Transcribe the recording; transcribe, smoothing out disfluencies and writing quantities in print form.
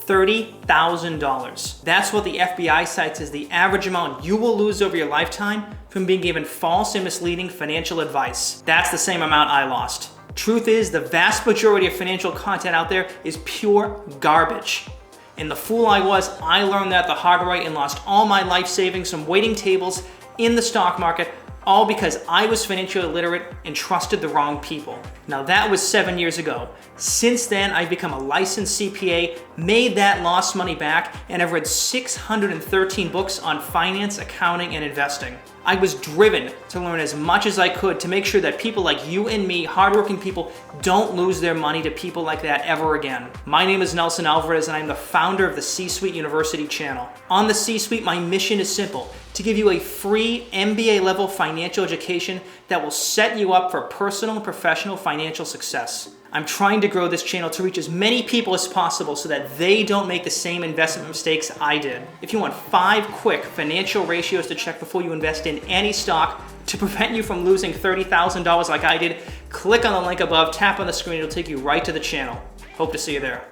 $30,000. That's what the FBI cites as the average amount you will lose over your lifetime from being given false and misleading financial advice. That's the same amount I lost. Truth is, the vast majority of financial content out there is pure garbage. And the fool I was, I learned that the hard way and lost all my life savings from waiting tables in the stock market, all because I was financially illiterate and trusted the wrong people. Now that was 7 years ago. Since then, I've become a licensed CPA, made that lost money back, and I've read 613 books on finance, accounting, and investing. I was driven to learn as much as I could to make sure that people like you and me, hardworking people, don't lose their money to people like that ever again. My name is Nelson Alvarez, and I'm the founder of the CSuite University channel. On the CSuite, my mission is simple: to give you a free MBA-level financial education that will set you up for personal and professional financial success. I'm trying to grow this channel to reach as many people as possible so that they don't make the same investment mistakes I did. If you want 5 quick financial ratios to check before you invest in any stock to prevent you from losing $30,000 like I did, click on the link above, tap on the screen, it'll take you right to the channel. Hope to see you there.